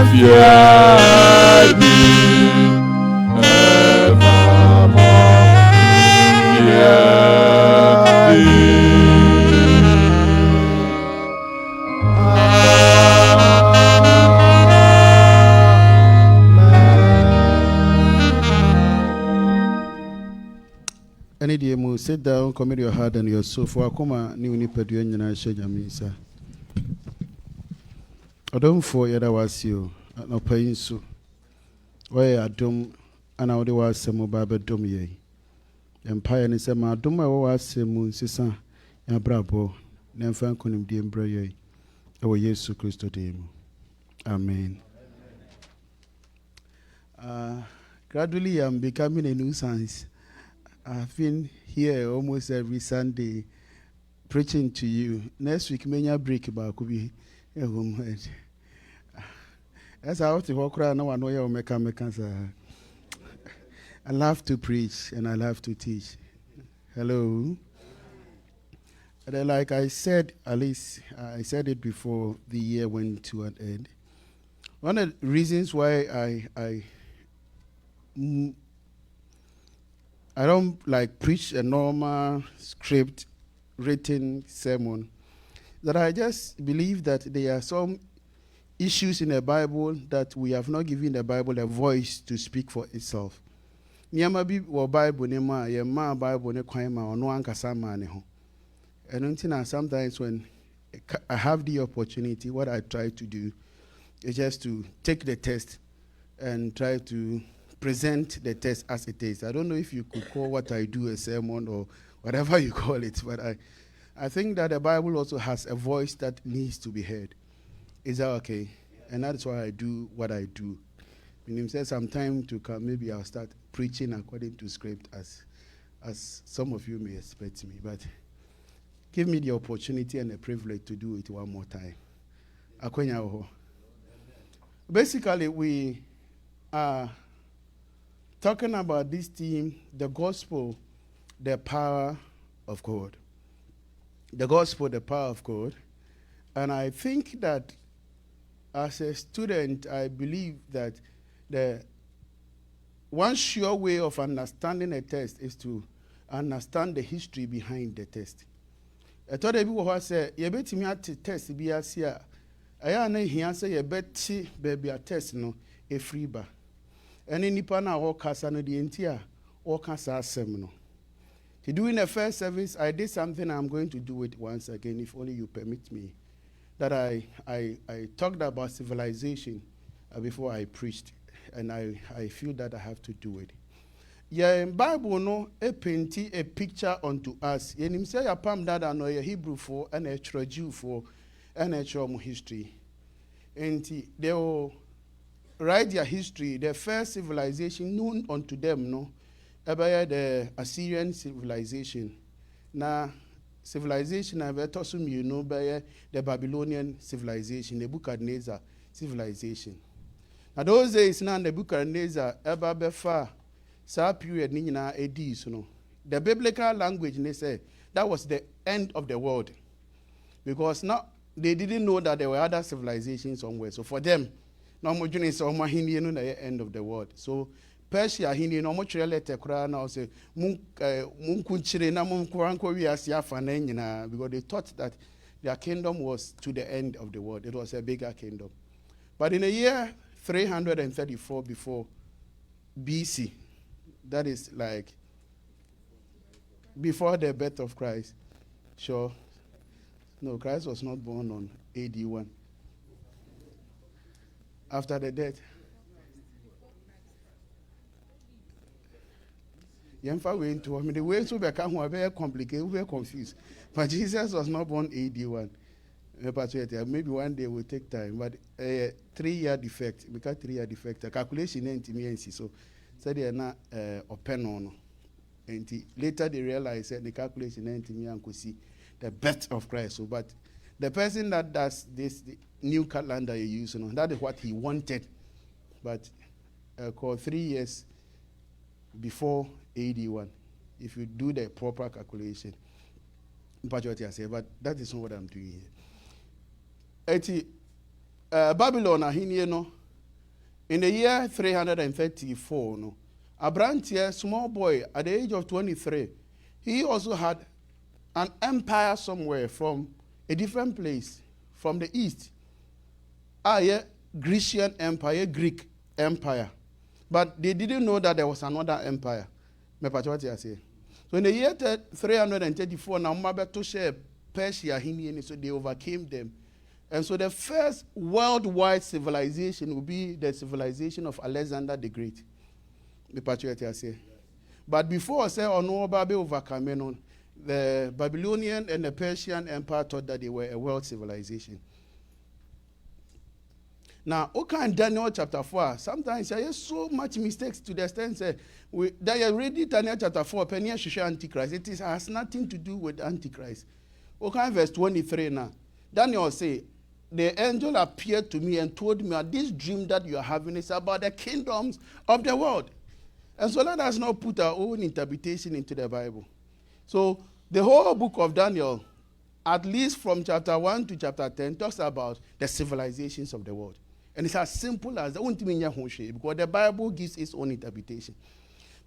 Any day, sit down, commit your heart and your soul. For Akoma, new Nipeduan and Shajamisa. I don't for yet was you, no pain so. Why I don't, and I was some mobile dom ye. Empire and some I don't was some moon, Sissa, and Brabo, Nemfan Kunim de Embraye. Our Jesus Christ name. Amen. Gradually, I'm becoming a nuisance. I've been here almost every Sunday preaching to you. Next week, many break about could be a home. As I have to walk around, no one know your mechanics. I love to preach and I love to teach. Hello. And like I said, at least I said it before the year went to an end. One of the reasons why I don't like preach a normal script written sermon, that I just believe that there are some issues in the Bible that we have not given the Bible a voice to speak for itself. Niyama bi wo Bible ne ma ye ma Bible ne kwan ma ono ankasa ma ne ho. And until sometimes when I have the opportunity, what I try to do is just to take the text and try to present the text as it is. I don't know if you could call what I do a sermon or whatever you call it, but I think that the Bible also has a voice that needs to be heard. Is that okay? And that's why I do what I do. When he says some time to come, maybe I'll start preaching according to script as some of you may expect me. But give me the opportunity and the privilege to do it one more time. Basically, we are talking about this theme, the gospel, the power of God. The gospel, the power of God. And I think that as a student, I believe that the one sure way of understanding a text is to understand the history behind the text. I thought people who say, you bet me at test be as here. I know he answer you bet baby a test no a free bar. And in Nipana or Casano the entire or Casa Semino. To do in the first service, I did something, I'm going to do it once again, if only you permit me. That I talked about civilization before I preached, and I feel that I have to do it. Yeah, Bible no paint a picture unto us. And him say a palm that I know a Hebrew for and a Jew for and a history. And they will write their history. The first civilization known unto them, no, about the Assyrian civilization. Now, civilization I've told you know by the Babylonian civilization, the Nebuchadnezzar civilization. Now those days now the Nebuchadnezzar ever before sa period ni na edis no. The biblical language they say that was the end of the world. Because now they didn't know that there were other civilizations somewhere. So for them, no more journey so more Hindi no the end of the world. So Persia Hindi no more letter kra now say mun kunchire na mun kwanko wi asiafa na nyina, because they thought that their kingdom was to the end of the world. It was a bigger kingdom. But in the year 334 before BC, that is like before the birth of Christ. Sure. No, Christ was not born on AD 1. After the death. The ways will become very complicated, very confused. But Jesus was not born AD 1. Maybe one day will take time, but 3-year defect, because 3-year defect, a calculation ain't me, so they are not open on. And later they realized that the calculation ain't me and could see the birth of Christ. So, but the person that does this new calendar you use, that is what he wanted. But 3 years before AD 1, if you do the proper calculation, but that is not what I'm doing here. Babylon, no, In the year 334, no, Abrantia, small boy, at the age of 23, he also had an empire somewhere from a different place, from the east. Grecian Empire, Greek Empire. But they didn't know that there was another empire. So in the year 334, now Mabeto share Persia, so they overcame them. And so the first worldwide civilization will be the civilization of Alexander the Great. But before I say Babe overcame, the Babylonian and the Persian Empire thought that they were a world civilization. Now, okay, in Daniel chapter 4, sometimes there is so much mistakes to the extent that you read Daniel chapter 4, Penny Antichrist. It has nothing to do with Antichrist. Okay, verse 23 now. Daniel say, the angel appeared to me and told me, this dream that you are having is about the kingdoms of the world. And so let us not put our own interpretation into the Bible. So the whole book of Daniel, at least from chapter 1 to chapter 10, talks about the civilizations of the world. And it's as simple as because the Bible gives its own interpretation.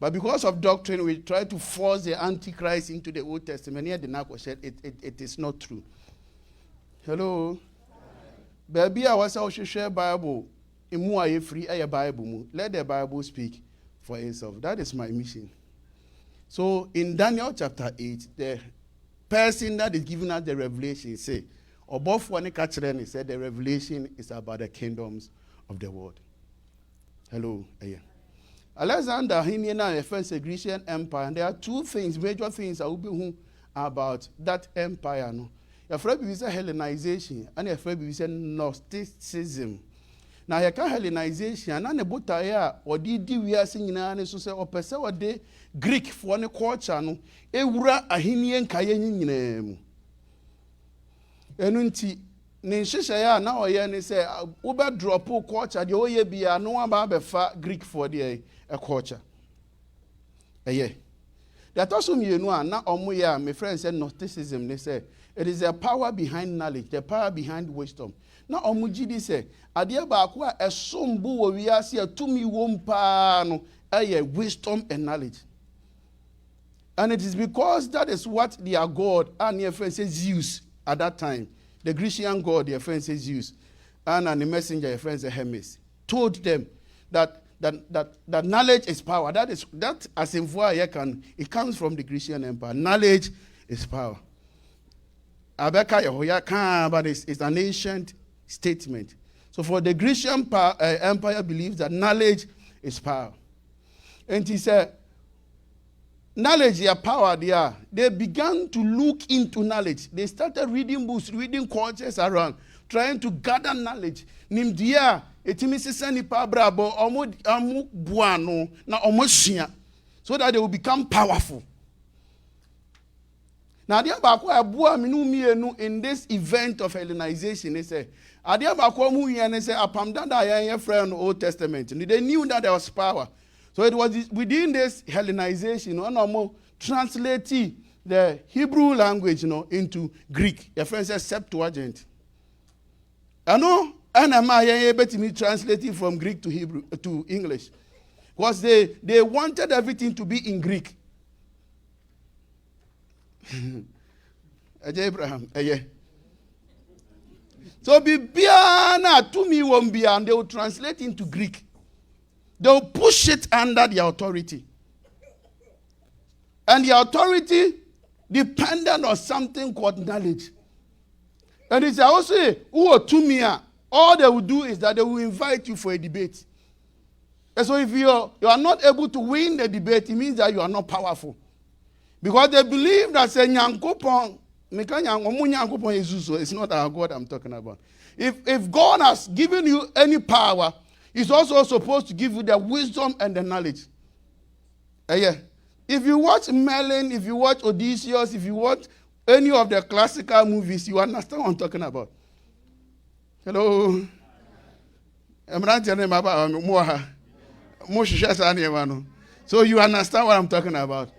But because of doctrine, we try to force the Antichrist into the Old Testament. Here, it is not true. Hello? Baby, I was also share Bible. Free Bible. Let the Bible speak for itself. That is my mission. So in Daniel chapter 8, the person that is giving us the revelation say, above one catcher, he said the revelation is about the kingdoms of the world. Hello, Alexander, he and first Grecian Empire, and there are two things, major things I will be about that empire. No, your friend is a Hellenization, and your friend is a Gnosticism. Now, you can Hellenization, and the Butaya or we are singing, and so say, or Pesa or de Greek for one culture, no, Eura Ahinian Kayen. Enunti Ninshaya now yen say Uber drop culture, the Oye be a no about Greek for the a culture. That also me no na omoya, my friends said Gnosticism, they say it is a power behind knowledge, the power behind wisdom. Now omujidi say adia ba akwa esombu wo wiase atumi wom pa no wisdom and knowledge. And it is because that is what their God and their friend says Zeus. At that time, the Grecian god, their friend says Zeus, and the messenger, their friend says Hermes, told them that knowledge is power. That as in it comes from the Grecian Empire. Knowledge is power. But it's an ancient statement. So for the Grecian Empire believes that knowledge is power. And he said, knowledge, their power, they began to look into knowledge. They started reading books, reading cultures around, trying to gather knowledge. Nimdia, etimisisani pa brabo, omu buano, na omoshia, so that they will become powerful. Now, in this event of Hellenization, they say, they say, Old Testament. They knew that there was power. So it was within this Hellenization, translating the Hebrew language, into Greek. Your friend says Septuagint. I know, and I'm able to translate it from Greek to Hebrew to English, because they wanted everything to be in Greek. Abraham, so bibiana to me won't be, and they will translate into Greek. They will push it under the authority. And the authority depended on something called knowledge. And it's also, all they will do is that they will invite you for a debate. And so if you are not able to win the debate, it means that you are not powerful. Because they believe that it's not our God I'm talking about. If God has given you any power, He's also supposed to give you the wisdom and the knowledge. If you watch Merlin, if you watch Odysseus, if you watch any of the classical movies, you understand what I'm talking about. Hello? So you understand what I'm talking about.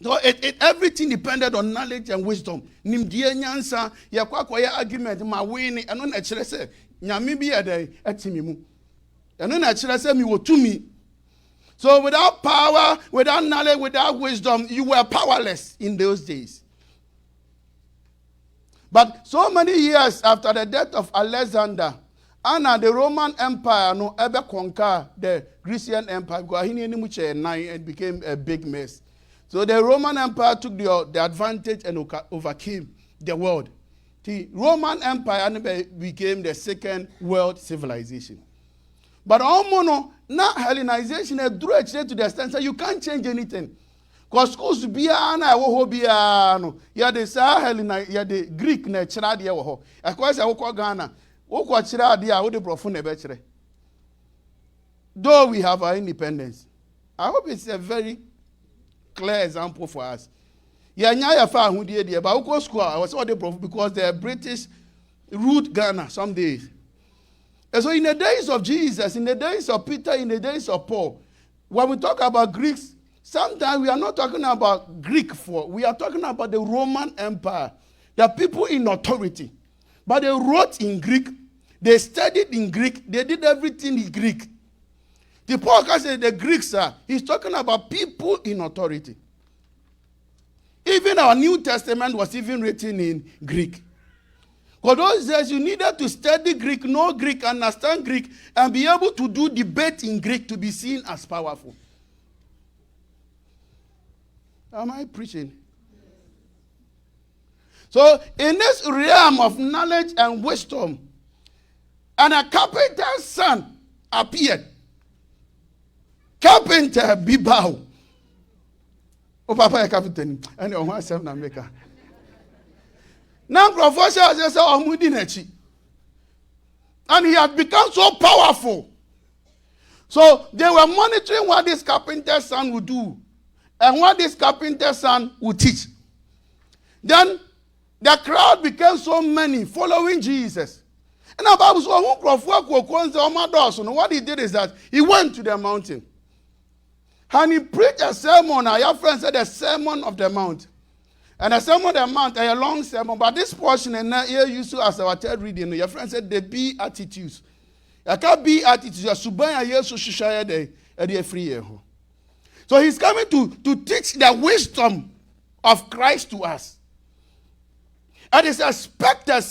So everything depended on knowledge and wisdom. Nimdie nyansa, yakwa argument, ma wini, and on a chrese, nyamibi ade, etimimu. And then I say me wo to me. So without power, without knowledge, without wisdom, you were powerless in those days. But so many years after the death of Alexander, and the Roman Empire no ever conquer the Grecian Empire because it became a big mess. So the Roman Empire took the advantage and overcame the world. The Roman Empire became the second world civilization. But almost now Hellenization is to the extent that you can't change anything. Because schools be the Greek natural. Of course, I Ghana. Though we have our independence, I hope it's a very clear example for us. But I was all because the British ruled Ghana some days. And so in the days of Jesus, in the days of Peter, in the days of Paul, when we talk about Greeks, sometimes we are not talking about Greek we are talking about the Roman Empire, the people in authority. But they wrote in Greek, they studied in Greek, they did everything in Greek. The Paul said the Greeks he's talking about people in authority. Even our New Testament was even written in Greek. For those days, you needed to study Greek, know Greek, understand Greek, and be able to do debate in Greek to be seen as powerful. Am I preaching? So, in this realm of knowledge and wisdom, and a carpenter's son appeared. Carpenter Bibao. Oh, Papa, a carpenter. And on myself, na maker. Now, Professor says, "Oh, Mudinechi," and he had become so powerful. So they were monitoring what this carpenter's son would do, and what this carpenter's son would teach. Then the crowd became so many following Jesus. And the Bible says, what he did is that he went to the mountain. And he preached a sermon. Your friend said the Sermon of the Mount. And the Sermon of the Mount is a long sermon. But this portion is not here used to as our third reading. Your friend said the Beatitudes. You can't be attitudes. So he's coming to teach the wisdom of Christ to us. And it's expected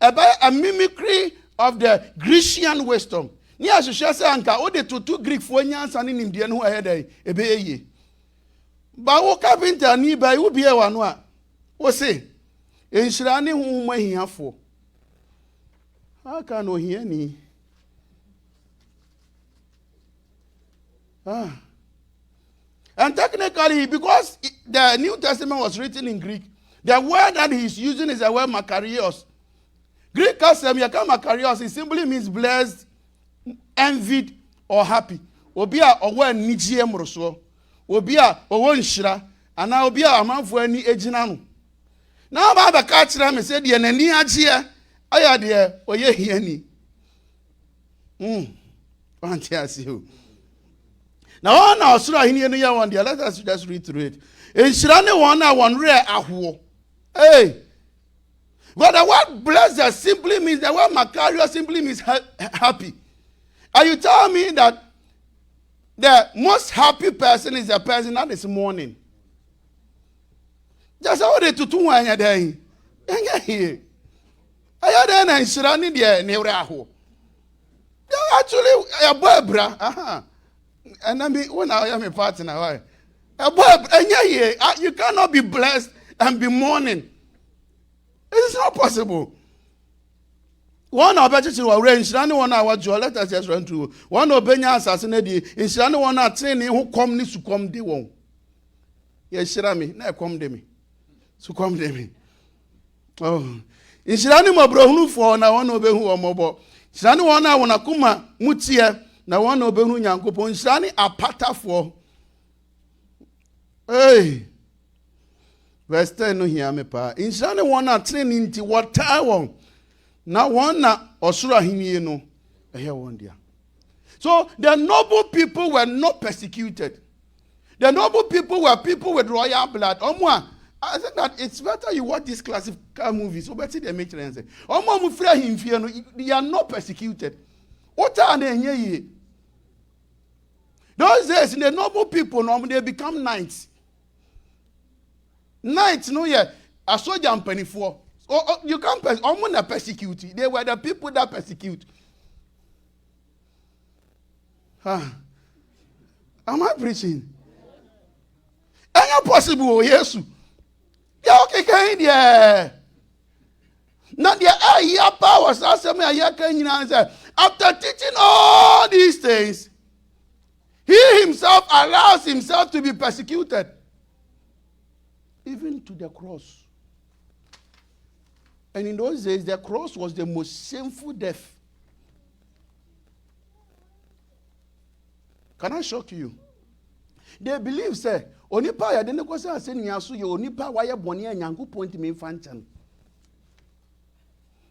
a mimicry of the Grecian wisdom. Ni asosha se anka o de tutu Greek fo nyansa ne nimde no ahe dai ebe eye. Ba wo carpenter ni ba wo bie wa no a wo se enhira ne hu mu ahiafo. Aka no hia ni. And technically, because the New Testament was written in Greek, the word that he's using is the word makarios. Greek custom, makarios, it simply means blessed, envied, or happy. Obia owa nijie mroso. Obia owo nshira. Ana obia amanfo ani ejina no. Na ba ba ka kire me se de nani agye aya de oye hiani. Wanti asio. Now on our surah in the one there, let us just read through it. In Shirani one rare ahuo. Hey. But the word blessed simply means, the word Macarius simply means happy. And you tell me that the most happy person is the person that is mourning. Just how they to one day. I had an Shirani there near Ahu. Actually, a barbara. And I mean, when I am a partner, you cannot be blessed and be mourning. It is not possible. One of the children were arranged, and one hour, let us just run through. One of Benya assassinated, and she one are training who come needs to come they won't. Yes, Shirami, now come to me. So come to me. Oh, in Shirani, my brother, for now one of who are mobile. Shirani one hour, when I come, Mutia. Na one obenu nyankopon sane apata for. Hey. Verse 10 no hear me pa. Insane one na training nti water won. Na one na osoro ahenie no ehye won dia. So the noble people were not persecuted. The noble people were people with royal blood. I think that it's better you watch these classical movies. So better they make sense. Omo mu free him fear no, they are not persecuted. What are they? Those days, the noble people, they become knights. Knights, no, yeah. A soldier and penny for. You can't persecute. They were the people that persecute. Am I preaching? Ain't possible, yes. Yeah, okay, can yeah. Not the powers. After teaching all these things, he himself allows himself to be persecuted, even to the cross. And in those days, the cross was the most shameful death. Can I shock you? They believe, say, onipa ya dene kwasa ase niaso ye onipa waye bone anyanko point me fanchen.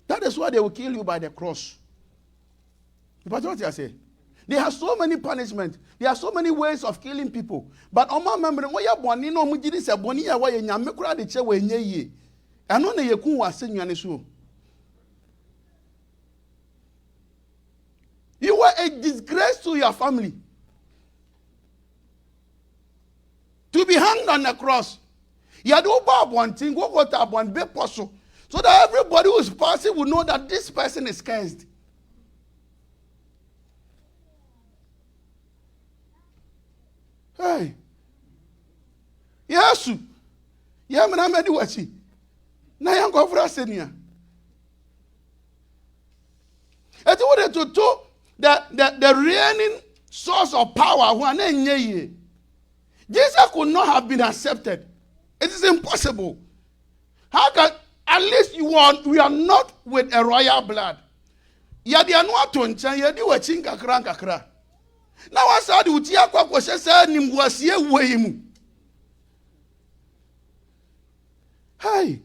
That is why they will kill you by the cross. But what I say? They have so many punishments. There are so many ways of killing people. But on my memory, when you are born, you know, Mujidi said, Bonia, why you are the chair when ye. And on the Yakun was saying, you were a disgrace to your family. To be hanged on the cross. You had over one thing, go to one big puzzle. So that everybody who is passing will know that this person is cursed. Hey. Yes. Yeah, man, I'm ready watching. Now I'm going for a senior. I told you to talk the reigning source of power who are not Jesus could not have been accepted. It is impossible. How can, at least we are not with a royal blood. Yadi anwa toncha yadi wachin kakra. Now I said utia kwa kwa sasa nimwasie weimu. Hey.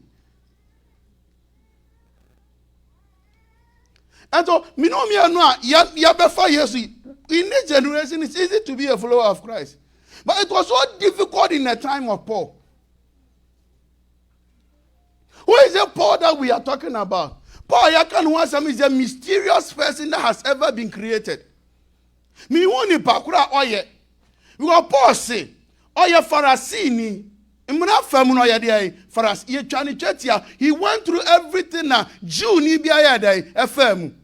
And so me no ya before yesu. In this generation it's easy to be a follower of Christ. But it was so difficult in the time of Paul. Who is the Paul that we are talking about? Paul Yakan is a mysterious person that has ever been created. Me woni pakura oye. Because Paul say, oye Pharisee ni. Imra famu no oye dey Pharisee ye twani chetia. He went through everything na Jew ni bia ya dey efam.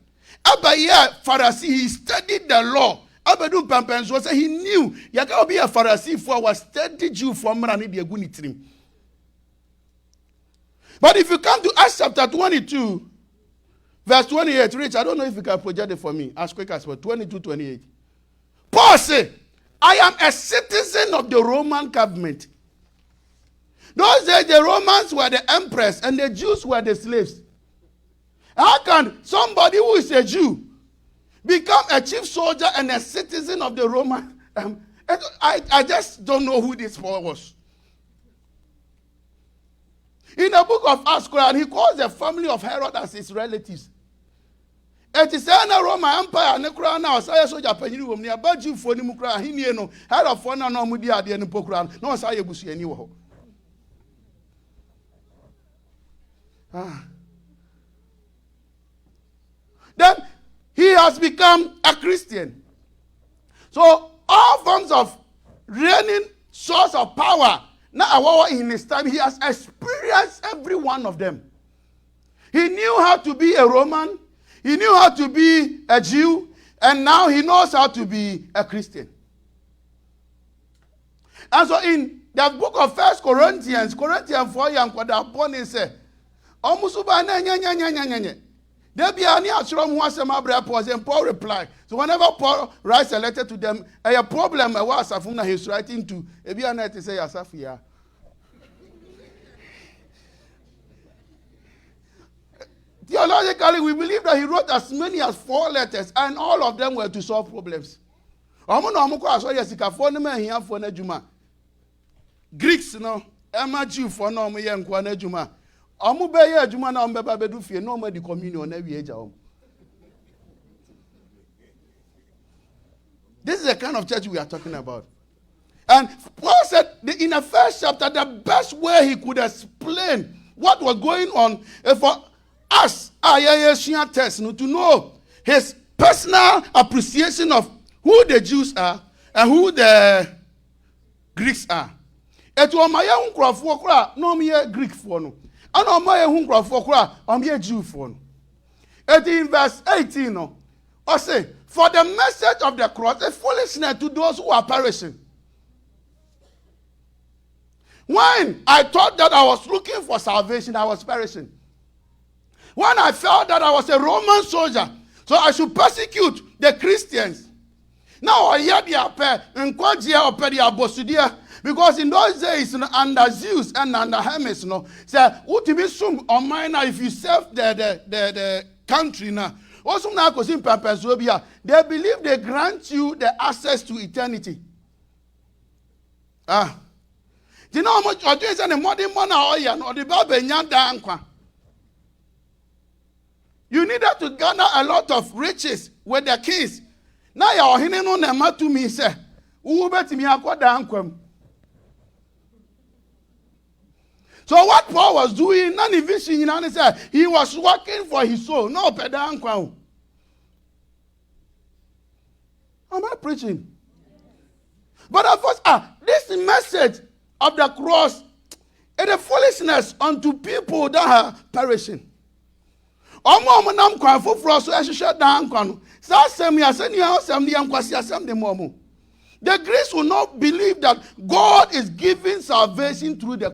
Aba ye Pharisee, he studied the law. Abedum pampenso say he knew yaka be a Pharisee for was studied Jew for mra ni de aguni trim. But if you come to Acts chapter 22, verse 28, Rich, I don't know if you can project it for me as quick as possible. 22-28. Paul said, I am a citizen of the Roman government. Those days, the Romans were the emperors and the Jews were the slaves. How can somebody who is a Jew become a chief soldier and a citizen of the Roman? I just don't know who this Paul was. In the book of Acts, he calls the family of Herod as his relatives. It is in the Roman Empire, and the crown now, so I saw Japan, you near Belgium for the Mukra, he knew, had a phone and no media, the Pokran, no, I will see anyhow. Then he has become a Christian. So, all forms of reigning source of power. Now, in his time, he has experienced every one of them. He knew how to be a Roman. He knew how to be a Jew. And now he knows how to be a Christian. And so in the book of 1 Corinthians 4, and what the opponent said, and Paul replied. So whenever Paul writes a letter to them, a problem he's writing to say theologically, we believe that he wrote as many as 4 letters, and all of them were to solve problems. Greeks, no, Emma Jew for no me and Kwana Juma. Amubeya Juma na mbeba bedu fie no me di communion every age. This is the kind of church we are talking about. And Paul said in the first chapter, the best way he could explain what was going on for us, test, to know his personal appreciation of who the Jews are and who the Greeks are. It was my young crop for cra, no mere Greek for no. And on my young crop for cra, on mere Jew for no. It in verse 18, no. Or say, for the message of the cross, a foolishness to those who are perishing. When I thought that I was looking for salvation, I was perishing. When I felt that I was a Roman soldier, so I should persecute the Christians. Now I hear the appeal, and because in those days, under Zeus and under Hermes, say, if you serve the country now, also now because in Papazobia, they believe they grant you the access to eternity. Do you know how much you're doing? And the modern money or the Bible. You needed to gather a lot of riches with the kings. Now you're hinting on them to me, say, who bet me a quadrant. So what Paul was doing, none of this, he was working for his soul, no pedanquam. Am I preaching? But of course, this message of the cross is a foolishness unto people that are perishing. The Greeks will not believe that God is giving salvation through the